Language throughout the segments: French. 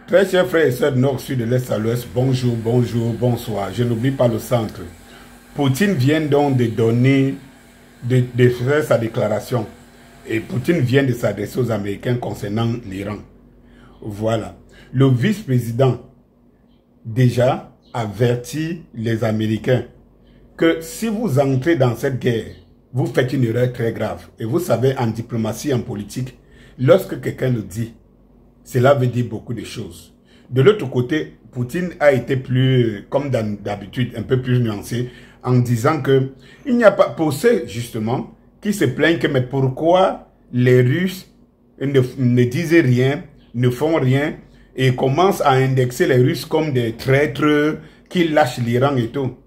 Très chers frères et sœurs du Nord, Sud, de l'Est à l'Ouest, bonjour, bonjour, bonsoir. Je n'oublie pas le centre. Poutine vient donc de donner, de faire sa déclaration. Et Poutine vient de s'adresser aux Américains concernant l'Iran. Voilà. Le vice-président déjà avertit les Américains que si vous entrez dans cette guerre, vous faites une erreur très grave. Et vous savez, en diplomatie, en politique, lorsque quelqu'un le dit, cela veut dire beaucoup de choses. De l'autre côté, Poutine a été plus, comme d'habitude, un peu plus nuancé en disant que il n'y a pas, pour ceux justement qui se plaignent que mais pourquoi les Russes ne disent rien, ne font rien et commencent à indexer les Russes comme des traîtres qui lâchent l'Iran et tout.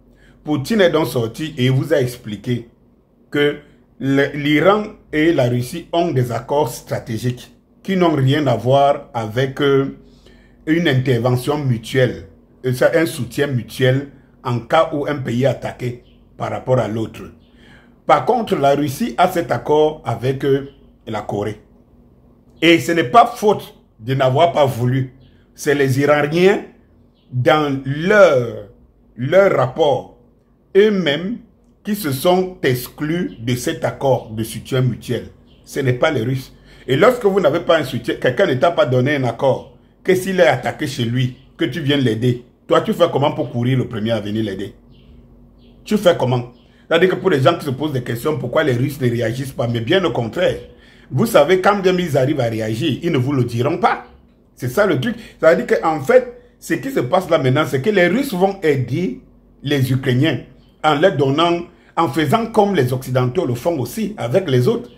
Poutine est donc sorti et vous a expliqué que l'Iran et la Russie ont des accords stratégiques qui n'ont rien à voir avec une intervention mutuelle, un soutien mutuel en cas où un pays est attaqué par rapport à l'autre. Par contre, la Russie a cet accord avec la Corée. Et ce n'est pas faute de n'avoir pas voulu. C'est les Iraniens, dans leur rapport, eux-mêmes, qui se sont exclus de cet accord de soutien mutuel. Ce n'est pas les Russes. Et lorsque vous n'avez pas un soutien, quelqu'un ne t'a pas donné un accord, que s'il est attaqué chez lui, que tu viennes l'aider, toi tu fais comment pour courir le premier à venir l'aider? Tu fais comment? C'est-à-dire que pour les gens qui se posent des questions, pourquoi les Russes ne réagissent pas? Mais bien au contraire. Vous savez, quand bien ils arrivent à réagir, ils ne vous le diront pas. C'est ça le truc. C'est-à-dire qu'en fait, ce qui se passe là maintenant, c'est que les Russes vont aider les Ukrainiens en leur donnant, en faisant comme les Occidentaux le font aussi avec les autres.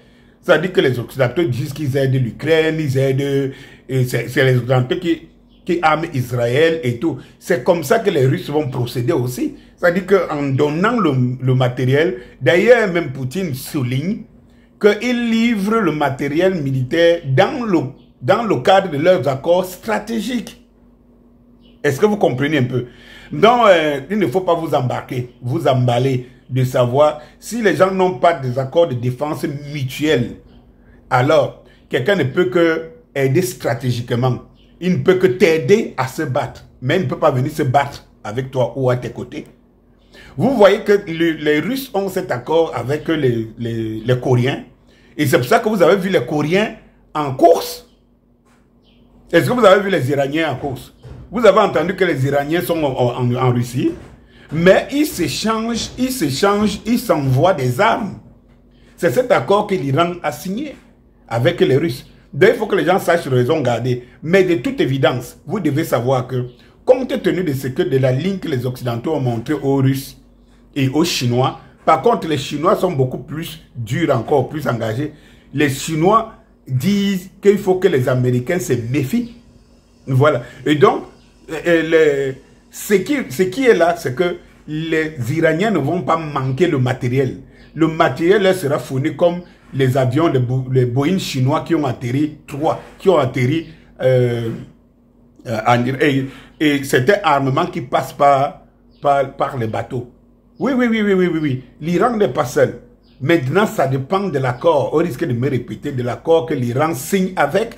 C'est-à-dire que les Occidentaux disent qu'ils aident l'Ukraine, ils aident, c'est les Occidentaux qui arment Israël et tout. C'est comme ça que les Russes vont procéder aussi. C'est-à-dire qu'en donnant le matériel, d'ailleurs même Poutine souligne qu'ils livrent le matériel militaire dans le cadre de leurs accords stratégiques. Est-ce que vous comprenez un peu? Donc, il ne faut pas vous emballer de savoir si les gens n'ont pas des accords de défense mutuelle. Alors, quelqu'un ne peut que aider stratégiquement. Il ne peut que t'aider à se battre. Mais il ne peut pas venir se battre avec toi ou à tes côtés. Vous voyez que les Russes ont cet accord avec les Coréens. Et c'est pour ça que vous avez vu les Coréens en course. Est-ce que vous avez vu les Iraniens en course? Vous avez entendu que les Iraniens sont en Russie. Mais ils s'échangent, ils s'envoient des armes. C'est cet accord que l'Iran a signé avec les Russes. Donc, il faut que les gens sachent raison garder. Mais de toute évidence, vous devez savoir que, compte tenu de ce que de la ligne que les Occidentaux ont montré aux Russes et aux Chinois, par contre, les Chinois sont beaucoup plus durs encore, plus engagés. Les Chinois disent qu'il faut que les Américains se méfient. Voilà. Et donc, ce qui est là, c'est que les Iraniens ne vont pas manquer le matériel. Le matériel là, sera fourni comme les avions, les Boeing chinois qui ont atterri, et c'était armement qui passe par les bateaux. Oui. L'Iran n'est pas seul. Maintenant, ça dépend de l'accord, au risque de me répéter, de l'accord que l'Iran signe avec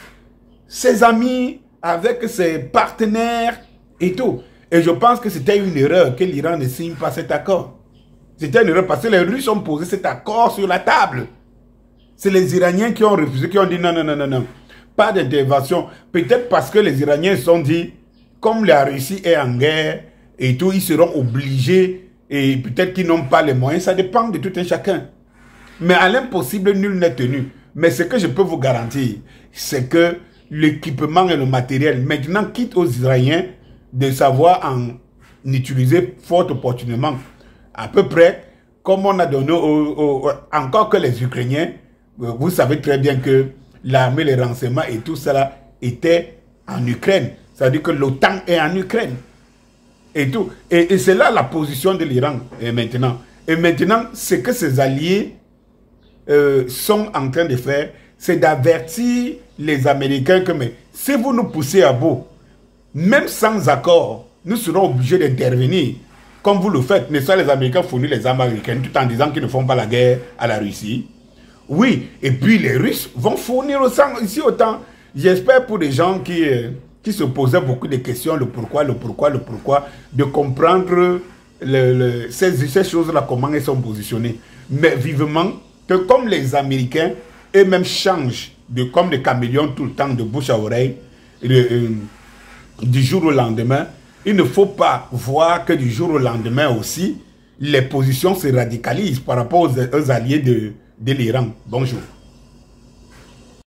ses amis, avec ses partenaires et tout. Et je pense que c'était une erreur que l'Iran ne signe pas cet accord. C'était une erreur parce que les Russes ont posé cet accord sur la table. C'est les Iraniens qui ont refusé, qui ont dit non. Pas d'intervention. Peut-être parce que les Iraniens se sont dit, comme la Russie est en guerre et tout, ils seront obligés et peut-être qu'ils n'ont pas les moyens. Ça dépend de tout un chacun. Mais à l'impossible, nul n'est tenu. Mais ce que je peux vous garantir, c'est que l'équipement et le matériel, maintenant, quitte aux Israéliens de savoir en utiliser fort opportunément. À peu près, comme on a donné encore que les Ukrainiens, vous savez très bien que l'armée, les renseignements et tout cela était en Ukraine. C'est-à-dire que l'OTAN est en Ukraine. Et tout. Et c'est là la position de l'Iran maintenant. Et maintenant, ce que ses alliés sont en train de faire, c'est d'avertir les Américains que mais, si vous nous poussez à bout, même sans accord, nous serons obligés d'intervenir. Comme vous le faites, mais ça les Américains fournissent les armes américaines tout en disant qu'ils ne font pas la guerre à la Russie. Oui, et puis les Russes vont fournir ici autant. J'espère pour les gens qui qui se posaient beaucoup de questions, le pourquoi, de comprendre ces choses-là, comment elles sont positionnées. Mais vivement, que comme les Américains eux-mêmes changent comme des caméléons tout le temps, de bouche à oreille, du jour au lendemain, il ne faut pas voir que du jour au lendemain aussi, les positions se radicalisent par rapport aux alliés de l'Iran. Bonjour.